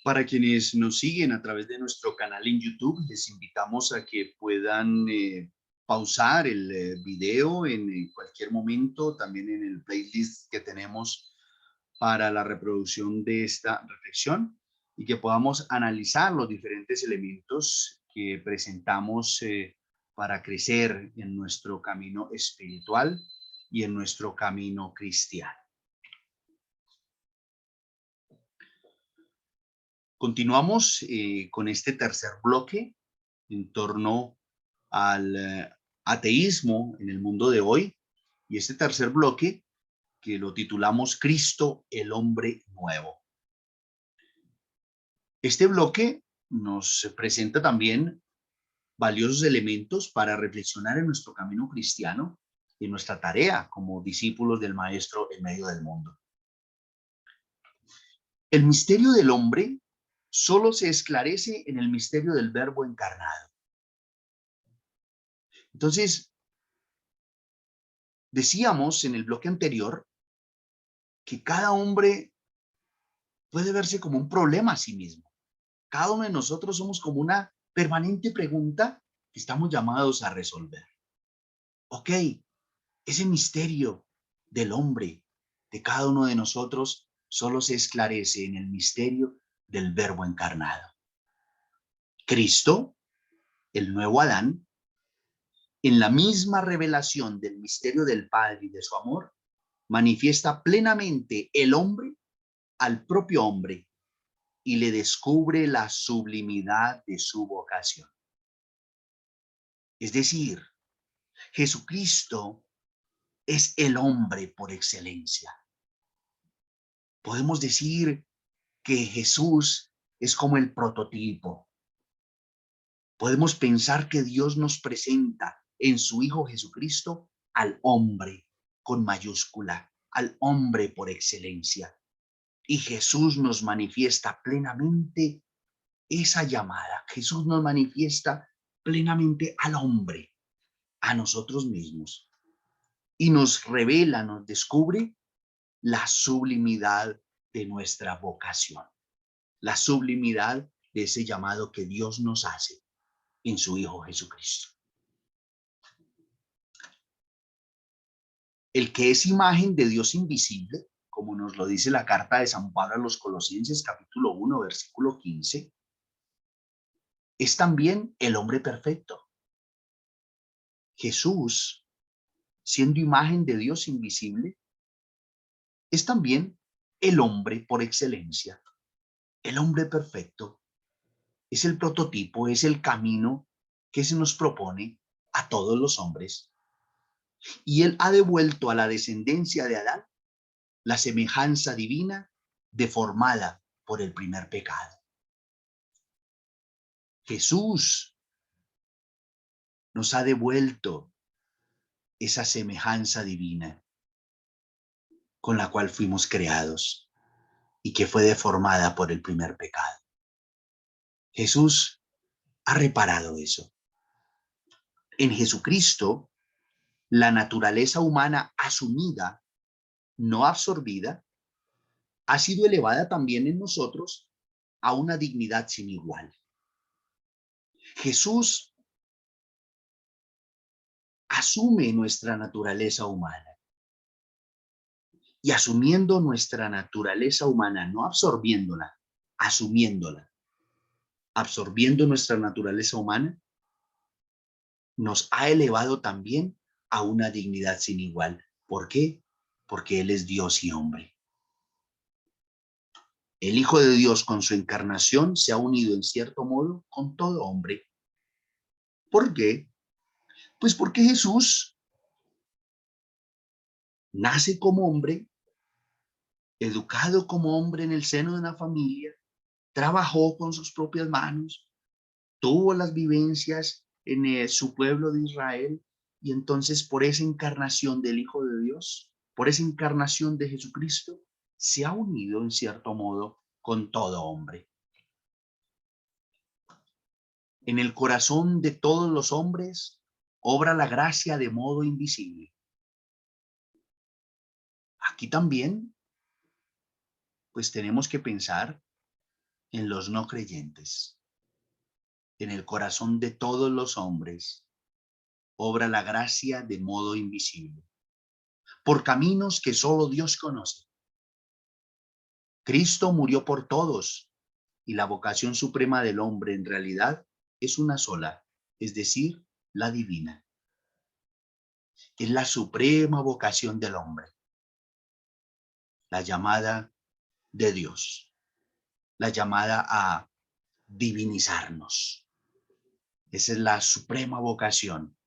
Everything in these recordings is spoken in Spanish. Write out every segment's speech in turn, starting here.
Para quienes nos siguen a través de nuestro canal en YouTube, les invitamos a que puedan pausar el video en cualquier momento, también en el playlist que tenemos para la reproducción de esta reflexión y que podamos analizar los diferentes elementos que presentamos para crecer en nuestro camino espiritual y en nuestro camino cristiano. Continuamos con este tercer bloque en torno al ateísmo en el mundo de hoy, y este tercer bloque que lo titulamos Cristo, el hombre nuevo. Este bloque nos presenta también valiosos elementos para reflexionar en nuestro camino cristiano y en nuestra tarea como discípulos del Maestro en medio del mundo. El misterio del hombre solo se esclarece en el misterio del Verbo encarnado. Entonces, decíamos en el bloque anterior que cada hombre puede verse como un problema a sí mismo. Cada uno de nosotros somos como una permanente pregunta que estamos llamados a resolver. Ok, ese misterio del hombre, de cada uno de nosotros, solo se esclarece en el misterio del Verbo encarnado. Cristo, el nuevo Adán, en la misma revelación del misterio del Padre y de su amor, manifiesta plenamente el hombre al propio hombre y le descubre la sublimidad de su vocación. Es decir, Jesucristo es el hombre por excelencia. Podemos decir que Jesús es como el prototipo. Podemos pensar que Dios nos presenta en su Hijo Jesucristo al hombre con mayúscula, al hombre por excelencia. Y Jesús nos manifiesta plenamente esa llamada. Jesús nos manifiesta plenamente al hombre, a nosotros mismos, y nos revela, nos descubre la sublimidad de nuestra vocación, la sublimidad de ese llamado que Dios nos hace en su Hijo Jesucristo. El que es imagen de Dios invisible, como nos lo dice la carta de San Pablo a los Colosenses, capítulo 1, versículo 15, es también el hombre perfecto. Jesús, siendo imagen de Dios invisible, es también el hombre por excelencia, el hombre perfecto. Es el prototipo, es el camino que se nos propone a todos los hombres. Y él ha devuelto a la descendencia de Adán la semejanza divina deformada por el primer pecado. Jesús nos ha devuelto esa semejanza divina con la cual fuimos creados y que fue deformada por el primer pecado. Jesús ha reparado eso. En Jesucristo, la naturaleza humana asumida, no absorbida, ha sido elevada también en nosotros a una dignidad sin igual. Jesús asume nuestra naturaleza humana y asumiendo nuestra naturaleza humana, no absorbiéndola, asumiéndola, absorbiendo nuestra naturaleza humana, nos ha elevado también a una dignidad sin igual. ¿Por qué? Porque Él es Dios y hombre. El Hijo de Dios con su encarnación se ha unido en cierto modo con todo hombre. ¿Por qué? Pues porque Jesús nace como hombre, educado como hombre en el seno de una familia, trabajó con sus propias manos, tuvo las vivencias en su pueblo de Israel, y entonces por esa encarnación del Hijo de Dios, por esa encarnación de Jesucristo, se ha unido en cierto modo con todo hombre. En el corazón de todos los hombres obra la gracia de modo invisible. Aquí también, pues tenemos que pensar en los no creyentes, en el corazón de todos los hombres, obra la gracia de modo invisible, por caminos que solo Dios conoce. Cristo murió por todos y la vocación suprema del hombre en realidad es una sola, es decir, la divina. Es la suprema vocación del hombre, la llamada de Dios, la llamada a divinizarnos. Esa es la suprema vocación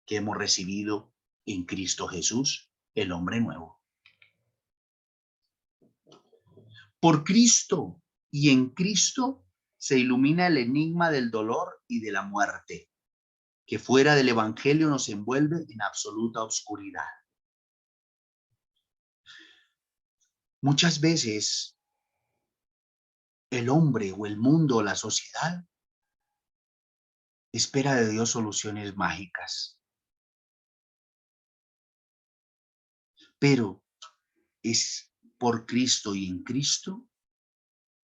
que hemos recibido en Cristo Jesús, el hombre nuevo. Por Cristo y en Cristo se ilumina el enigma del dolor y de la muerte, que fuera del Evangelio nos envuelve en absoluta oscuridad. Muchas veces el hombre o el mundo o la sociedad espera de Dios soluciones mágicas, pero es por Cristo y en Cristo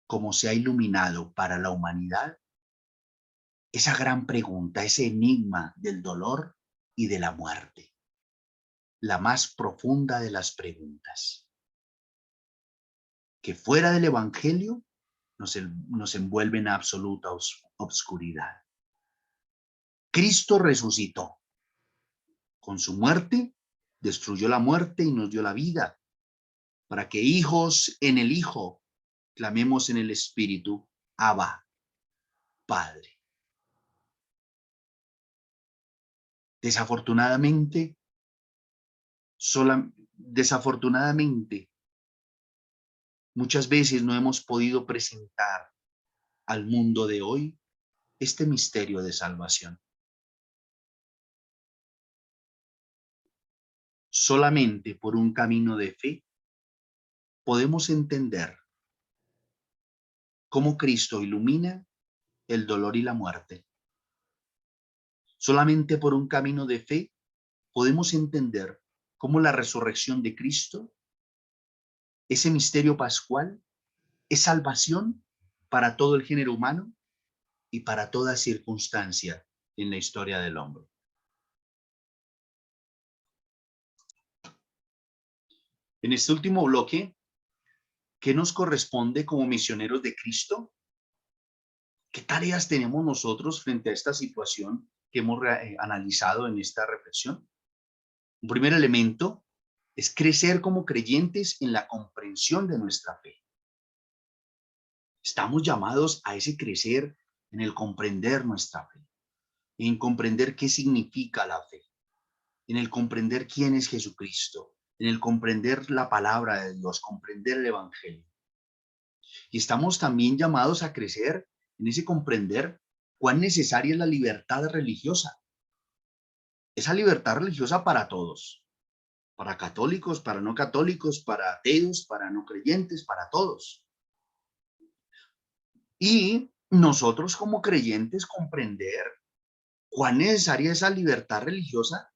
como se ha iluminado para la humanidad esa gran pregunta, ese enigma del dolor y de la muerte, la más profunda de las preguntas, que fuera del Evangelio nos envuelve en absoluta obscuridad. Cristo resucitó. Con su muerte, destruyó la muerte y nos dio la vida, para que hijos en el Hijo clamemos en el Espíritu, Abba, Padre. Desafortunadamente, muchas veces no hemos podido presentar al mundo de hoy este misterio de salvación. Solamente por un camino de fe podemos entender cómo Cristo ilumina el dolor y la muerte. Solamente por un camino de fe podemos entender cómo la resurrección de Cristo, ese misterio pascual, es salvación para todo el género humano y para toda circunstancia en la historia del hombre. En este último bloque, ¿qué nos corresponde como misioneros de Cristo? ¿Qué tareas tenemos nosotros frente a esta situación que hemos analizado en esta reflexión? Un primer elemento es crecer como creyentes en la comprensión de nuestra fe. Estamos llamados a ese crecer en el comprender nuestra fe, en comprender qué significa la fe, en el comprender quién es Jesucristo, en el comprender la palabra de Dios, comprender el Evangelio. Y estamos también llamados a crecer en ese comprender cuán necesaria es la libertad religiosa. Esa libertad religiosa para todos, para católicos, para no católicos, para ateos, para no creyentes, para todos. Y nosotros como creyentes comprender cuán necesaria es esa libertad religiosa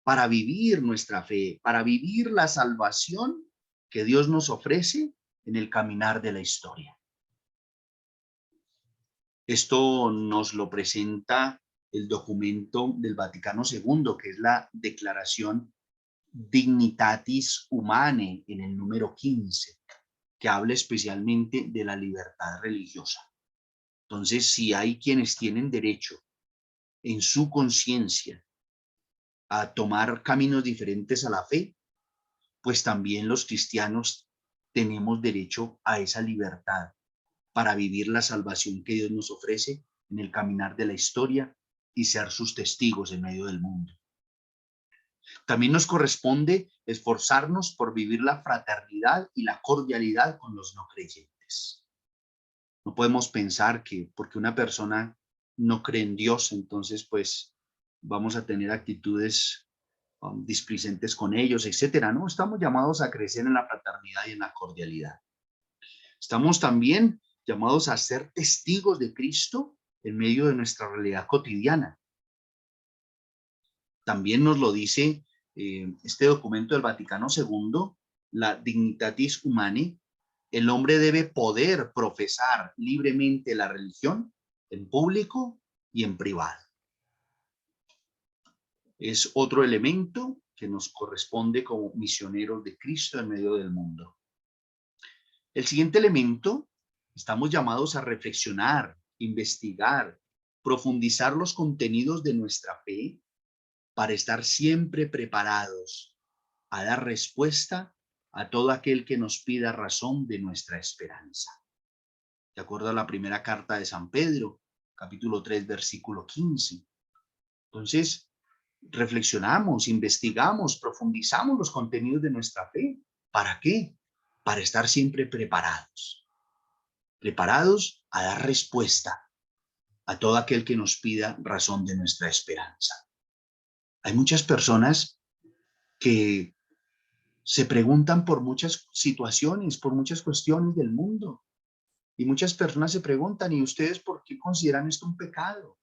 para vivir nuestra fe, para vivir la salvación que Dios nos ofrece en el caminar de la historia. Esto nos lo presenta el documento del Vaticano II, que es la Declaración Dignitatis Humanae en el número 15, que habla especialmente de la libertad religiosa. Entonces, si hay quienes tienen derecho en su conciencia a tomar caminos diferentes a la fe, pues también los cristianos tenemos derecho a esa libertad para vivir la salvación que Dios nos ofrece en el caminar de la historia y ser sus testigos en medio del mundo. También nos corresponde esforzarnos por vivir la fraternidad y la cordialidad con los no creyentes. No podemos pensar que porque una persona no cree en Dios, entonces pues vamos a tener actitudes displicentes con ellos, etcétera. No, estamos llamados a crecer en la fraternidad y en la cordialidad. Estamos también llamados a ser testigos de Cristo en medio de nuestra realidad cotidiana. También nos lo dice este documento del Vaticano II, la Dignitatis Humanae, El hombre debe poder profesar libremente la religión en público y en privado. Es otro elemento que nos corresponde como misioneros de Cristo en medio del mundo. El siguiente elemento, estamos llamados a reflexionar, investigar, profundizar los contenidos de nuestra fe para estar siempre preparados a dar respuesta a todo aquel que nos pida razón de nuestra esperanza. De acuerdo a la primera carta de San Pedro, capítulo 3, versículo 15. Entonces, reflexionamos, investigamos, profundizamos los contenidos de nuestra fe. ¿Para qué? Para estar siempre preparados. Preparados a dar respuesta a todo aquel que nos pida razón de nuestra esperanza. Hay muchas personas que se preguntan por muchas situaciones, por muchas cuestiones del mundo. Y muchas personas se preguntan, ¿y ustedes por qué consideran esto un pecado?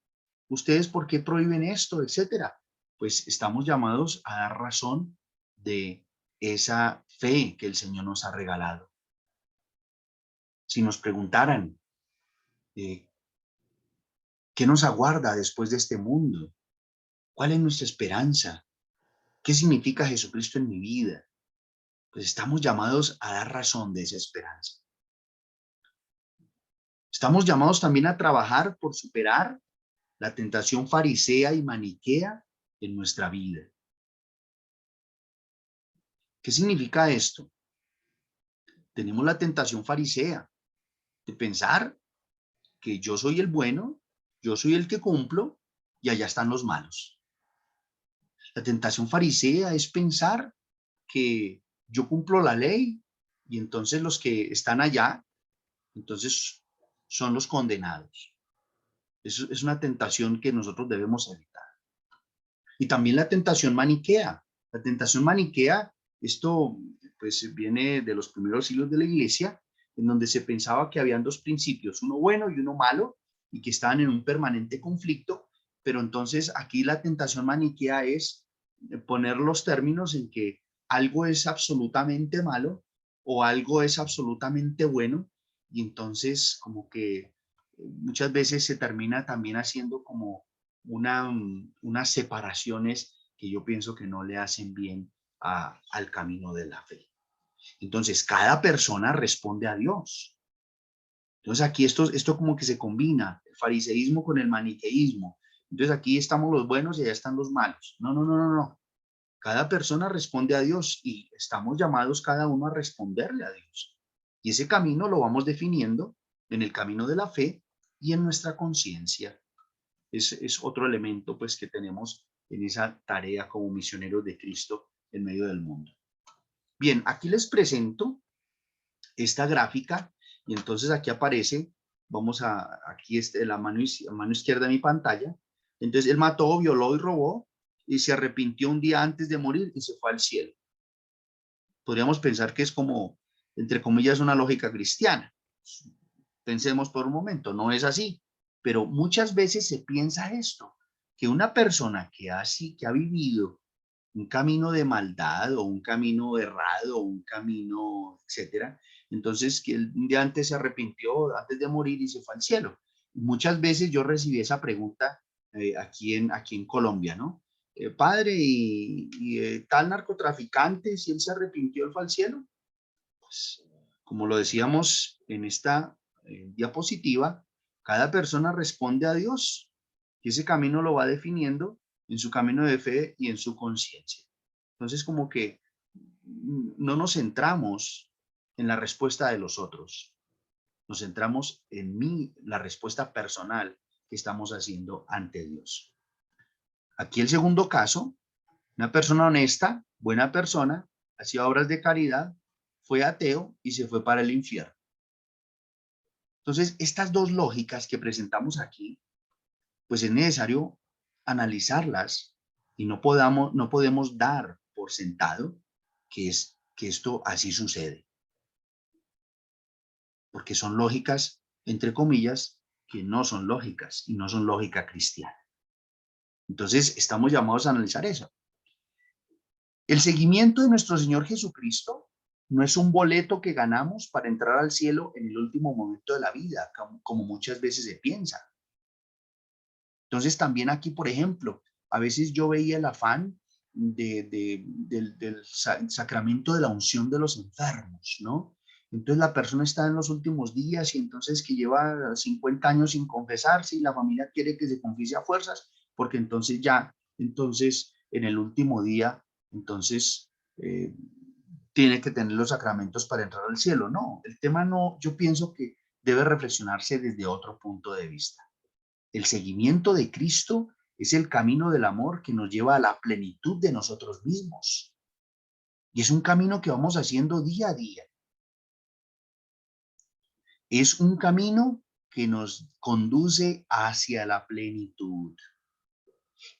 ¿Ustedes por qué prohíben esto, etcétera? Pues estamos llamados a dar razón de esa fe que el Señor nos ha regalado. Si nos preguntaran, ¿qué nos aguarda después de este mundo? ¿Cuál es nuestra esperanza? ¿Qué significa Jesucristo en mi vida? Pues estamos llamados a dar razón de esa esperanza. Estamos llamados también a trabajar por superar la tentación farisea y maniquea en nuestra vida. ¿Qué significa esto? Tenemos la tentación farisea de pensar que yo soy el bueno, yo soy el que cumplo y allá están los malos. La tentación farisea es pensar que yo cumplo la ley y entonces los que están allá, entonces son los condenados. Eso es una tentación que nosotros debemos evitar. Y también la tentación maniquea. La tentación maniquea, esto pues viene de los primeros siglos de la iglesia, en donde se pensaba que habían dos principios, uno bueno y uno malo, y que estaban en un permanente conflicto, pero entonces aquí la tentación maniquea es poner los términos en que algo es absolutamente malo o algo es absolutamente bueno, y entonces como que muchas veces se termina también haciendo como unas separaciones que yo pienso que no le hacen bien al camino de la fe. Entonces, cada persona responde a Dios. Entonces, aquí esto como que se combina, el fariseísmo con el maniqueísmo. Entonces, aquí estamos los buenos y allá están los malos. No, no, no, no, no. Cada persona responde a Dios y estamos llamados cada uno a responderle a Dios. Y ese camino lo vamos definiendo en el camino de la fe y en nuestra conciencia. Es otro elemento pues que tenemos en esa tarea como misioneros de Cristo en medio del mundo. Bien, aquí les presento esta gráfica y entonces aquí aparece, aquí la mano izquierda de mi pantalla. Entonces él mató, violó y robó y se arrepintió un día antes de morir y se fue al cielo. Podríamos pensar que es como, entre comillas, una lógica cristiana. Pensemos por un momento, no es así. Pero muchas veces se piensa esto, que una persona que ha vivido un camino de maldad o un camino errado o un camino, etcétera, entonces que él un día antes se arrepintió, antes de morir y se fue al cielo. Muchas veces yo recibí esa pregunta aquí en Colombia, ¿no? Padre, ¿y tal narcotraficante, si él se arrepintió, él fue al cielo? Pues, como lo decíamos en esta diapositiva, cada persona responde a Dios y ese camino lo va definiendo en su camino de fe y en su conciencia. Entonces, como que no nos centramos en la respuesta de los otros, nos centramos en la respuesta personal que estamos haciendo ante Dios. Aquí el segundo caso, una persona honesta, buena persona, hacía obras de caridad, fue ateo y se fue para el infierno. Entonces, estas dos lógicas que presentamos aquí, pues es necesario analizarlas y no podemos dar por sentado que esto así sucede. Porque son lógicas, entre comillas, que no son lógicas y no son lógica cristiana. Entonces, estamos llamados a analizar eso. El seguimiento de nuestro Señor Jesucristo No es un boleto que ganamos para entrar al cielo en el último momento de la vida, como muchas veces se piensa. Entonces también aquí, por ejemplo, a veces yo veía el afán del sacramento de la unción de los enfermos, ¿no? Entonces la persona está en los últimos días y entonces que lleva 50 años sin confesarse y la familia quiere que se confiese a fuerzas, porque entonces en el último día, entonces tiene que tener los sacramentos para entrar al cielo. No, el tema no, yo pienso que debe reflexionarse desde otro punto de vista. El seguimiento de Cristo es el camino del amor que nos lleva a la plenitud de nosotros mismos. Y es un camino que vamos haciendo día a día. Es un camino que nos conduce hacia la plenitud.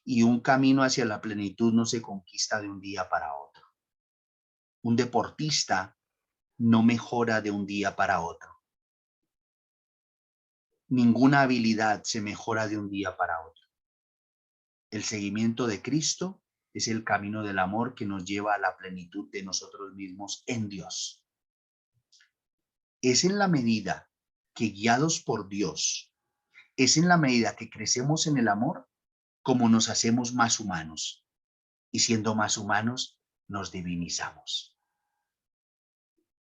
Y un camino hacia la plenitud no se conquista de un día para otro. Un deportista no mejora de un día para otro. Ninguna habilidad se mejora de un día para otro. El seguimiento de Cristo es el camino del amor que nos lleva a la plenitud de nosotros mismos en Dios. Es en la medida que guiados por Dios, es en la medida que crecemos en el amor como nos hacemos más humanos. Y siendo más humanos, nos divinizamos.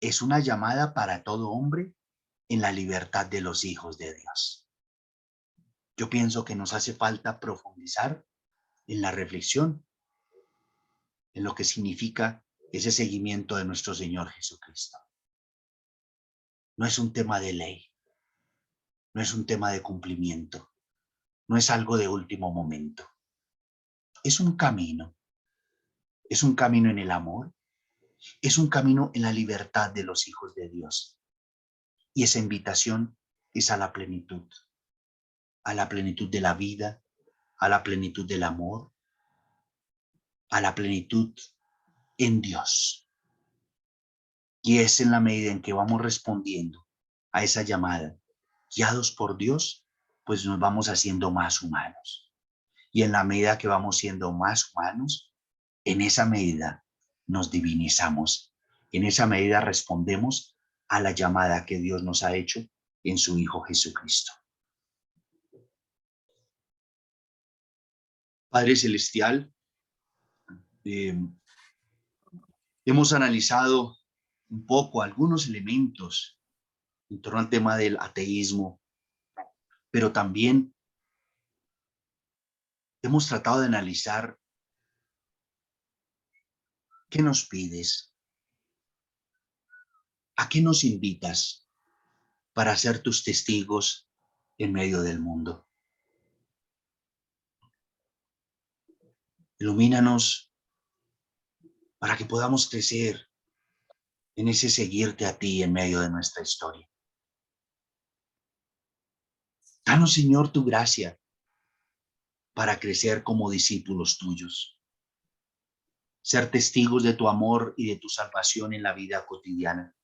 Es una llamada para todo hombre en la libertad de los hijos de Dios. Yo pienso que nos hace falta profundizar en la reflexión, en lo que significa ese seguimiento de nuestro Señor Jesucristo. No es un tema de ley, no es un tema de cumplimiento, no es algo de último momento. Es un camino en el amor, es un camino en la libertad de los hijos de Dios. Y esa invitación es a la plenitud de la vida, a la plenitud del amor, a la plenitud en Dios. Y es en la medida en que vamos respondiendo a esa llamada, guiados por Dios, pues nos vamos haciendo más humanos. Y en la medida que vamos siendo más humanos, en esa medida nos divinizamos. En esa medida respondemos a la llamada que Dios nos ha hecho en su Hijo Jesucristo. Padre Celestial, hemos analizado un poco algunos elementos en torno al tema del ateísmo, pero también hemos tratado de analizar qué nos pides, a qué nos invitas para ser tus testigos en medio del mundo. Ilumínanos para que podamos crecer en ese seguirte a ti en medio de nuestra historia. Danos, Señor, tu gracia para crecer como discípulos tuyos, ser testigos de tu amor y de tu salvación en la vida cotidiana.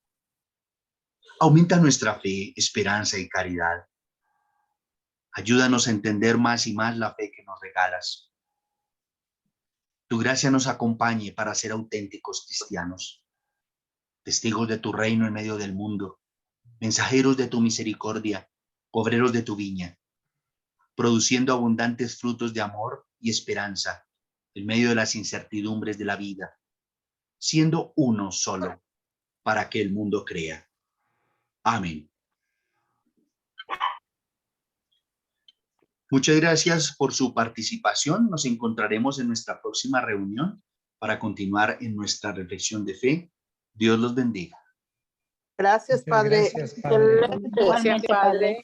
Aumenta nuestra fe, esperanza y caridad. Ayúdanos a entender más y más la fe que nos regalas. Tu gracia nos acompañe para ser auténticos cristianos, testigos de tu reino en medio del mundo, mensajeros de tu misericordia, obreros de tu viña, produciendo abundantes frutos de amor y esperanza en medio de las incertidumbres de la vida, siendo uno solo para que el mundo crea. Amén. Muchas gracias por su participación. Nos encontraremos en nuestra próxima reunión para continuar en nuestra reflexión de fe. Dios los bendiga. Gracias, Padre. Gracias, Padre. Gracias, Padre.